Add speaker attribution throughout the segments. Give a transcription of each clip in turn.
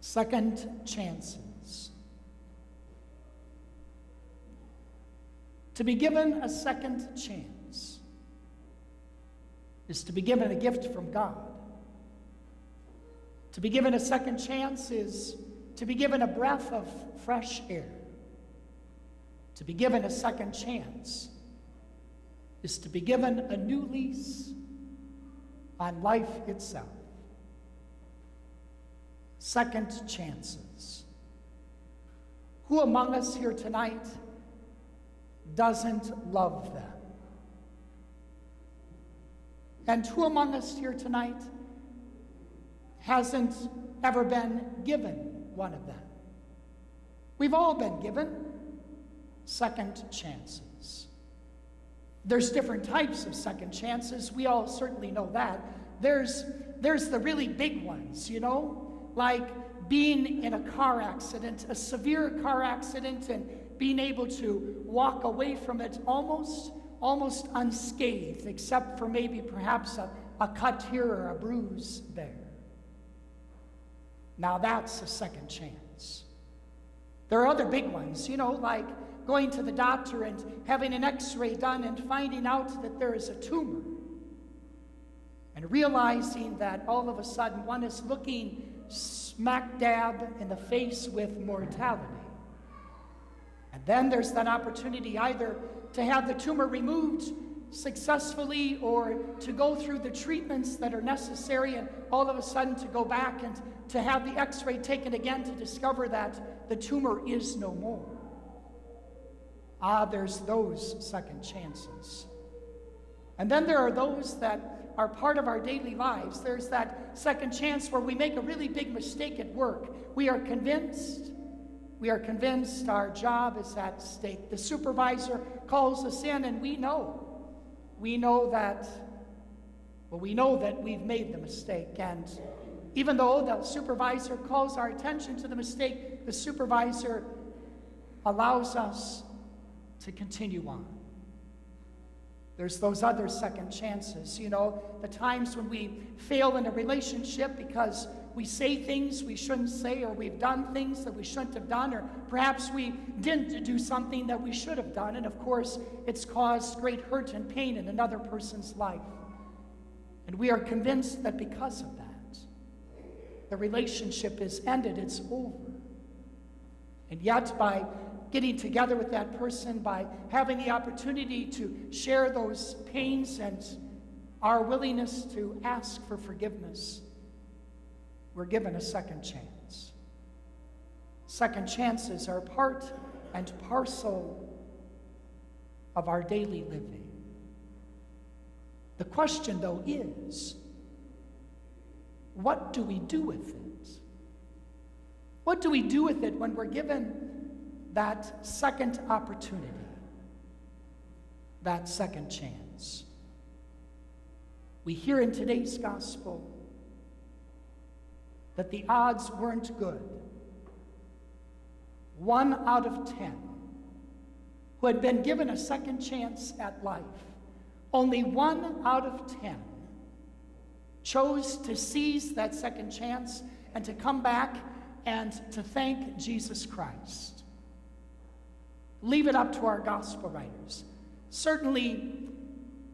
Speaker 1: Second chances. To be given a second chance is to be given a gift from God. To be given a second chance is to be given a breath of fresh air. To be given a second chance is to be given a new lease on life itself. Second chances. Who among us here tonight doesn't love them? And who among us here tonight hasn't ever been given one of them? We've all been given second chances. There's different types of second chances. We all certainly know that. There's the really big ones, like being in a car accident, a severe car accident, and being able to walk away from it almost unscathed, except for maybe perhaps a cut here or a bruise there. Now that's a second chance. There are other big ones, like going to the doctor and having an x-ray done and finding out that there is a tumor, and realizing that all of a sudden one is looking smack dab in the face with mortality. And then there's that opportunity either to have the tumor removed successfully or to go through the treatments that are necessary, and all of a sudden to go back and to have the x-ray taken again to discover that the tumor is no more. There's those second chances. And then there are those that are part of our daily lives. There's that second chance where we make a really big mistake at work. We are convinced our job is at stake. The supervisor calls us in, and we know that we've made the mistake. And even though the supervisor calls our attention to the mistake, the supervisor allows us to continue on. There's those other second chances, the times when we fail in a relationship because we say things we shouldn't say, or we've done things that we shouldn't have done, or perhaps we didn't do something that we should have done, and of course it's caused great hurt and pain in another person's life. And we are convinced that because of that, the relationship is ended, it's over. And yet by getting together with that person, by having the opportunity to share those pains and our willingness to ask for forgiveness, we're given a second chance. Second chances are part and parcel of our daily living. The question, though, is, what do we do with it? What do we do with it when we're given that second opportunity, that second chance? We hear in today's gospel that the odds weren't good. 1 out of 10 who had been given a second chance at life, only 1 out of 10 chose to seize that second chance and to come back and to thank Jesus Christ. Leave it up to our gospel writers. Certainly,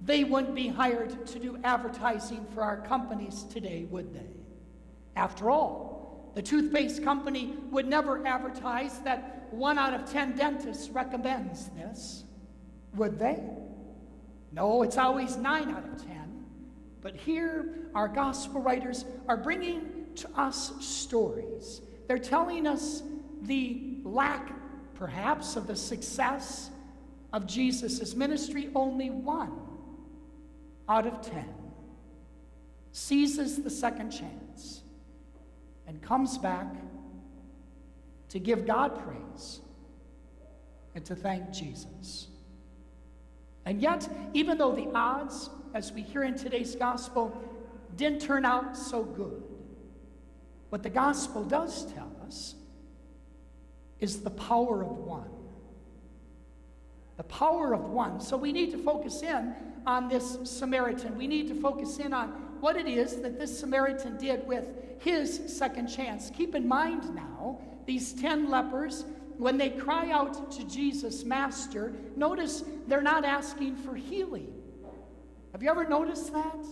Speaker 1: they wouldn't be hired to do advertising for our companies today, would they? After all, the toothpaste company would never advertise that 1 out of 10 dentists recommends this, would they? No, it's always 9 out of 10. But here, our gospel writers are bringing to us stories. They're telling us the lack, perhaps, of the success of Jesus' ministry. Only 1 out of 10 seizes the second chance and comes back to give God praise and to thank Jesus. And yet, even though the odds, as we hear in today's gospel, didn't turn out so good, what the gospel does tell us is the power of 1. The power of 1. So we need to focus in on this Samaritan. We need to focus in on what it is that this Samaritan did with his second chance. Keep in mind now, these 10 lepers, when they cry out to Jesus, Master, notice they're not asking for healing. Have you ever noticed that?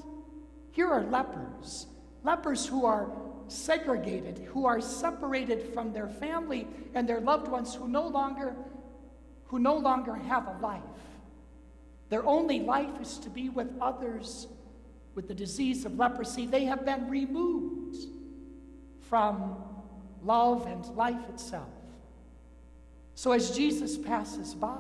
Speaker 1: Here are lepers. Lepers who are segregated, who are separated from their family and their loved ones, who no longer have a life. Their only life is to be with others with the disease of leprosy. They have been removed from love and life itself. So as Jesus passes by,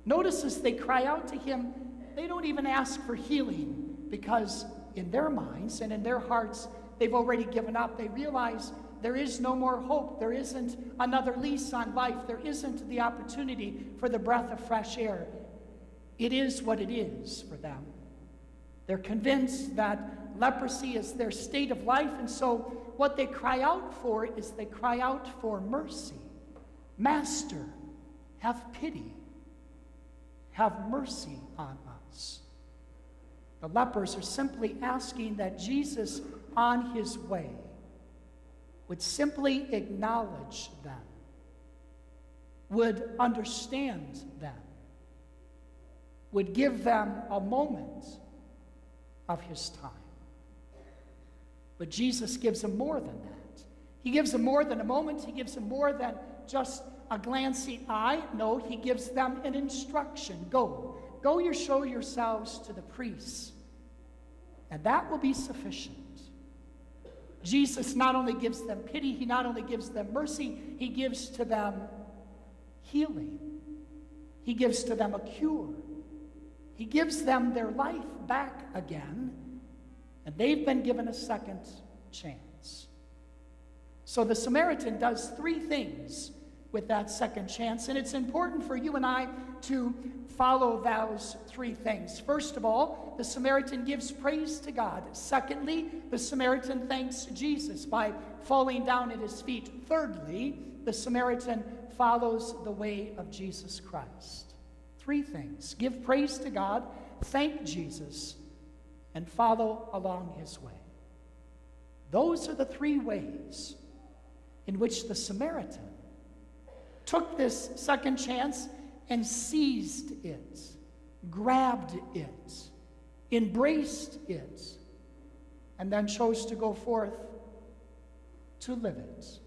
Speaker 1: notice as they cry out to him, they don't even ask for healing, because in their minds and in their hearts, they've already given up. They realize there is no more hope. There isn't another lease on life. There isn't the opportunity for the breath of fresh air. It is what it is for them. They're convinced that leprosy is their state of life, and so what they cry out for is they cry out for mercy. Master, have pity. Have mercy on us. The lepers are simply asking that Jesus, on his way, would simply acknowledge them, would understand them, would give them a moment of his time. But Jesus gives them more than that. He gives them more than a moment. He gives them more than just a glancing eye. No, he gives them an instruction. Go show yourselves to the priests, and that will be sufficient. Jesus not only gives them pity, he not only gives them mercy, he gives to them healing. He gives to them a cure. He gives them their life back again, and they've been given a second chance. So the Samaritan does 3 things with that second chance, and it's important for you and I to follow those 3 things. First of all, the Samaritan gives praise to God. Secondly, the Samaritan thanks Jesus by falling down at his feet. Thirdly, the Samaritan follows the way of Jesus Christ. 3 things: give praise to God, thank Jesus, and follow along his way. Those are the 3 ways in which the Samaritan took this second chance and seized it, grabbed it, embraced it, and then chose to go forth to live it.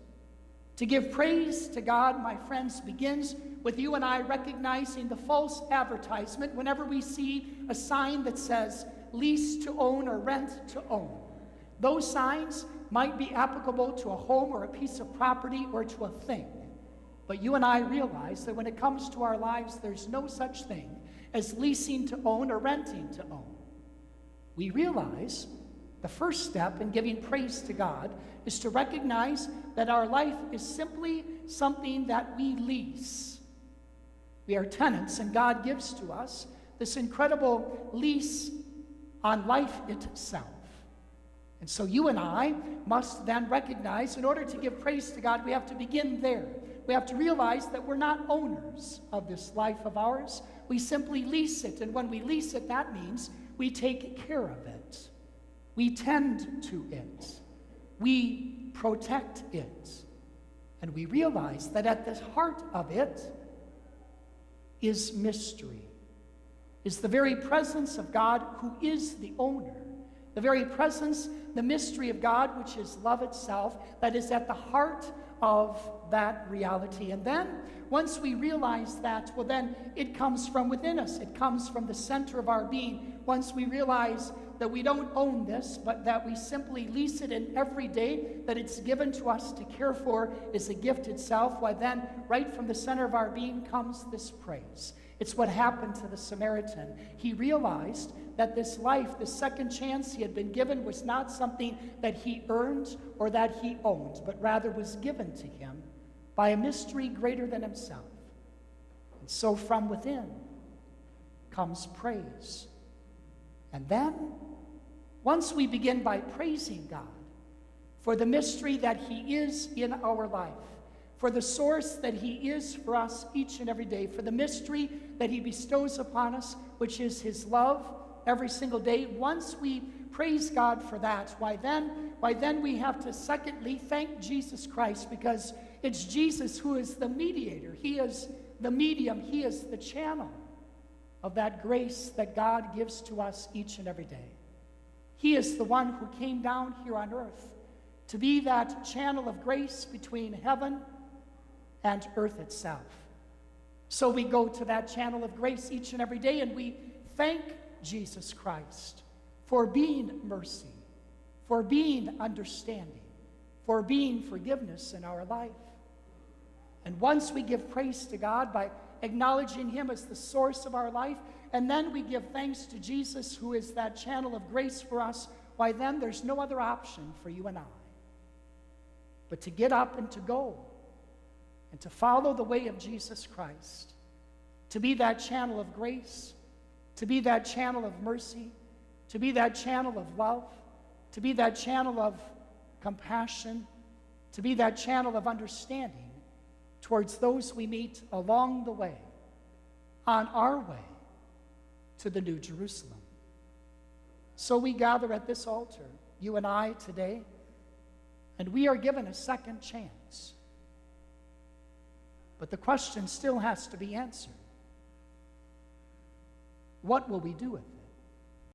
Speaker 1: To give praise to God, my friends, begins with you and I recognizing the false advertisement whenever we see a sign that says lease to own or rent to own. Those signs might be applicable to a home or a piece of property or to a thing. But you and I realize that when it comes to our lives, there's no such thing as leasing to own or renting to own. We realize the first step in giving praise to God is to recognize that our life is simply something that we lease. We are tenants, and God gives to us this incredible lease on life itself. And so you and I must then recognize, in order to give praise to God, we have to begin there. We have to realize that we're not owners of this life of ours. We simply lease it, and when we lease it, that means we take care of it. We tend to it. We protect it. And we realize that at the heart of it is mystery, is the very presence of God who is the owner. The very presence, the mystery of God, which is love itself, that is at the heart of that reality. And then, once we realize that, well, then it comes from within us. It comes from the center of our being. Once we realize that we don't own this, but that we simply lease it, and every day that it's given to us to care for is a gift itself, why then, right from the center of our being comes this praise. It's what happened to the Samaritan. He realized that this life, this second chance he had been given, was not something that he earned or that he owned, but rather was given to him by a mystery greater than himself. And so from within comes praise. And then, once we begin by praising God for the mystery that he is in our life, for the source that he is for us each and every day, for the mystery that he bestows upon us, which is his love every single day. Once we praise God for that. Why then we have to secondly thank Jesus Christ, because it's Jesus who is the mediator. He is the medium. He is the channel of that grace that God gives to us each and every day. He is the one who came down here on earth to be that channel of grace between heaven and earth itself. So we go to that channel of grace each and every day, and we thank Jesus Christ for being mercy, for being understanding, for being forgiveness in our life. And once we give praise to God by acknowledging Him as the source of our life, and then we give thanks to Jesus, who is that channel of grace for us, why then there's no other option for you and I but to get up and to go and to follow the way of Jesus Christ, to be that channel of grace, to be that channel of mercy, to be that channel of love, to be that channel of compassion, to be that channel of understanding towards those we meet along the way, on our way to the New Jerusalem. So we gather at this altar, you and I today, and we are given a second chance. But the question still has to be answered. What will we do with it?